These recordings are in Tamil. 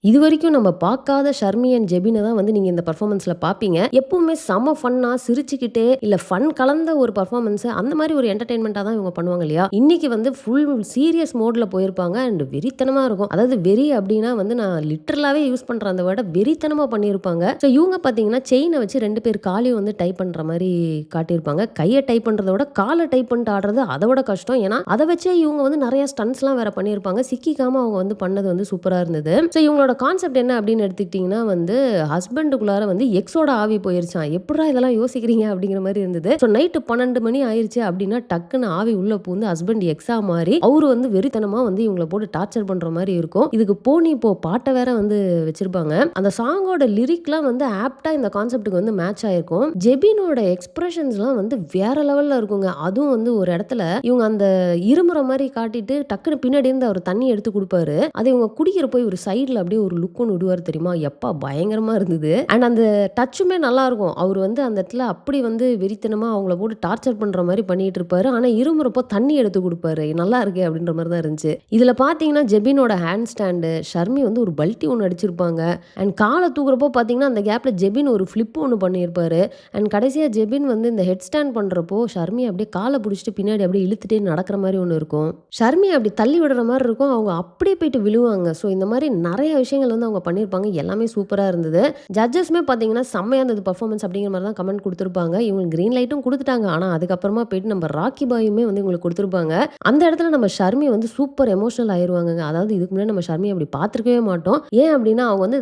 இதுவரைக்கும் நம்ம பார்க்காத ஷர்மி அண்ட் ஜெபின தான் வந்து நீங்க இந்த பெர்ஃபார்மன்ஸ்ல பார்ப்பீங்க. எப்பவுமே செம ஃபன்னா சிரிச்சுக்கிட்டே இல்ல ஃபன் கலந்த ஒரு பெர்ஃபார்மன்ஸ் அந்த மாரி ஒரு என்டர்டெயின்மெண்ட்டா தான் இவங்க பண்ணுவாங்க இல்லையா? இன்னைக்கு வந்து ஃபுல் சீரியஸ் மோட்ல போயிருப்பாங்க அண்ட் வெறித்தனமா இருக்கும். அதாவது வெறி அப்டின்னா வந்து நான் லிட்டரலாவே யூஸ் பண்ற அந்த வேர்ட வெறித்தனமா பண்ணியிருப்பாங்க. ஸோ இவங்க பார்த்தீங்கன்னா செயின வச்சு 2 பேர் காலையும் வந்து டைப் பண்ற மாரி காட்டியிருப்பாங்க. கைய டைப் பண்றத விட கால டைப் பண்ணிட்டு ஆடுறது அத விட கஷ்டம். ஏன்னா அத வச்சே இவங்க வந்து நெறைய ஸ்டண்ட்ஸ்லாம் வேற பண்ணியிருப்பாங்க. சிக்கிக்காம அவங்க வந்து பண்ணது வந்து சூப்பரா இருந்தது. ஸோ இவங்களோட கான்செப்ட் என்ன அப்படின்னு எடுத்துக்கிட்டிங்கன்னா வந்து ஹஸ்பண்டுக்குள்ளார வந்து எக்ஸோட ஆவி போயிருச்சான். எப்படிடா இதெல்லாம் யோசிக்கிறீங்க அப்படிங்கிற மாதிரி இருந்தது. ஸோ நைட்டு 12 மணி ஆயிருச்சு அப்படின்னா டக்குன்னு ஆவி உள்ள பூந்து ஹஸ்பண்ட் எக்ஸா மாறி அவரு வந்து வெறித்தனமா வந்து இவங்கள போட்டு டார்ச்சர் பண்ற மாதிரி இருக்கும். இதுக்கு போனி இப்போ பாட்டை வேற வந்து வச்சிருப்பாங்க. அந்த சாங்கோட லிரிக்லாம் வந்து ஆப்டா இந்த கான்செப்ட்டுக்கு வந்து மேட்ச் ஆயிருக்கும். ஜெபினோட எக்ஸ்பிரஷன்ஸ்லாம் வந்து வேற லெவல்ல இருக்குங்க. அதுவும் வந்து ஒரு இடத்துல இவங்க அந்த இருமுறை மாதிரி காட்டிட்டு டக்குன்னு பின்னாடி இருந்து அவர் தண்ணி எடுத்து கொடுப்பாரு. அதை இவங்க குடிக்கிற போய் ஒரு சைடுல அப்படியே ஒரு லுக் ஒன்று விடுவார் தெரியுமா? எப்பா பயங்கரமா இருந்தது. அண்ட் அந்த டச்சுமே நல்லா இருக்கும். அவர் வந்து அந்த இடத்துல அப்படி வந்து வெறித்தனமா அவங்கள போட்டு டார்ச்சர் பண்ற மாதிரி பண்ணிட்டு இருப்பாரு. ஆனா இருமுறப்போ தண்ணி எடுத்து கொடுப்பாரு. நல்லா இருக்கே அப்படின்ற மாதிரி தான் இருந்துச்சு. இதுல பாத்தீங்கன்னா ஜெபினோட ஹேண்ட் ஸ்டாண்டு ஷர்மி வந்து ஒரு பல்ட்டி ஒன்று அடிச்சிருப்பாங்க. அண்ட் காலை தூக்குறப்போ பாத்தீங்கன்னா அந்த கேப்ல ஜெபின் ஒரு ஃபிளிப் ஒன்று பண்ணியிருப்பாரு. அண்ட் கடைசியா ஜெபின் வந்து இந்த ஹெட் ஸ்டாண்ட் பண்றப்போ ஷர்மி அப்படியே காலை பிடிச்சிட்டு பின்னாடி அப்படியே இழுத்துட்டே நடக்கிற மாதிரி ஒன்று இருக்கும். ஷர்மி அப்படி தள்ளி விடுற மாதிரி இருக்கும். அவங்க அப்படியே போயிட்டு விழுவாங்க. ஸோ இந்த மாதிரி நிறைய விஷயங்கள் வந்து அவங்க பண்ணியிருப்பாங்க. எல்லாமே சூப்பராக இருந்தது. ஜட்ஜஸ்மே பார்த்தீங்கன்னா செம்மையாக இருந்தது பர்ஃபார்மன்ஸ் அப்படிங்கிற மாதிரி தான் கமெண்ட் கொடுத்துருப்பாங்க. இவங்க கிரீன் லைட்டும் கொடுத்துட்டாங்க. ஆனால் அதுக்கப்புறமா போயிட்டு நம்ம ராக்கி பாயுமே வந்து இவங்களுக்கு கொடுத்துருப்பாங்க. அந்த இடத்துல நம்ம ஷர்மி வந்து சூப்பர் எமோஷனல் ஆயிருவாங்க. அதாவது இதுக்கு முன்னாடி நம்ம ஷர்மி அப்படி பார்த்துருக்கவே மாட்டோம். ஏன் அப்படின்னா அவங்க வந்து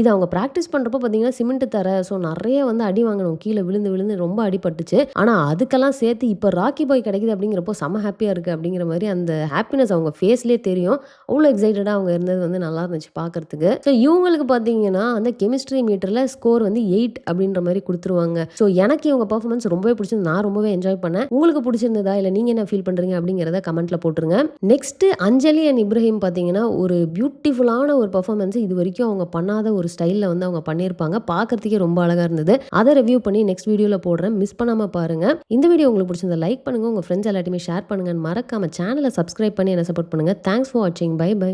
இதை அவங்க ப்ராக்டிஸ் பண்ணுறப்போ பார்த்தீங்கன்னா சிமெண்ட் தர ஸோ நிறைய வந்து அடி வாங்கணும். கீழே விழுந்து விழுந்து ரொம்ப அடிபட்டுச்சு. ஆனால் அதுக்கெல்லாம் சேர்த்து இப்போ ராக்கி பாய் கிடைக்குது அப்படிங்கிறப்போ செம ஹாப்பியாக இருக்குது அப்படிங்கிற மாதிரி அந்த ஹாப்பினஸ் அவங்க ஃபேஸ்லேயே தெரியும். அவ்வளோ எக்ஸைட்டடாக அவங்க இருந்தது வந்து நல்லா இருந்துச்சு பார்க்கறதுக்கு. ஸோ இவங்களுக்கு பார்த்தீங்கன்னா அந்த கெமிஸ்ட்ரி மீட்டரில் ஸ்கோர் வந்து 8 அப்படின்ற மாதிரி கொடுத்துருவாங்க. ஸோ எனக்கு இவங்க பர்ஃபார்மன்ஸ் ரொம்பவே பிடிச்சது. நான் ரொம்பவே என்ஜாய் பண்ணேன். உங்களுக்கு பிடிச்சிருந்ததா இல்லை நீங்கள் என்ன ஃபீல் பண்ணுறீங்க அப்படிங்கிறத கமெண்ட்டில் போட்டுருங்க. நெக்ஸ்ட் அஞ்சலி அண்ட் இப்ராஹிம் பார்த்தீங்கன்னா ஒரு பியூட்டிஃபுல்லான ஒரு பர்ஃபார்மன்ஸ் இது வரைக்கும் அவங்க பண்ணாத ஒரு ஸ்டைலில் வந்து அவங்க பண்ணியிருப்பாங்க. பார்க்கறதுக்கே ரொம்ப அழகாக இருந்தது. அதை ரிவ்யூ பண்ணி நெக்ஸ்ட் வீடியோவில் போடுறேன். மிஸ் பண்ணாமல் பாருங்க. இந்த வீடியோ உங்களுக்கு பிடிச்சிருந்தா லைக் பண்ணுங்க, உங்கள் ஃப்ரெண்ட்ஸ் எல்லாத்தையுமே ஷேர் பண்ணுங்க. மறக்காம சேனலை சப்ஸ்கிரைப் பண்ணி என்ன சப்போர்ட் பண்ணுங்க. தேங்க்ஸ் ஃபார் வாட்சிங். Bye by.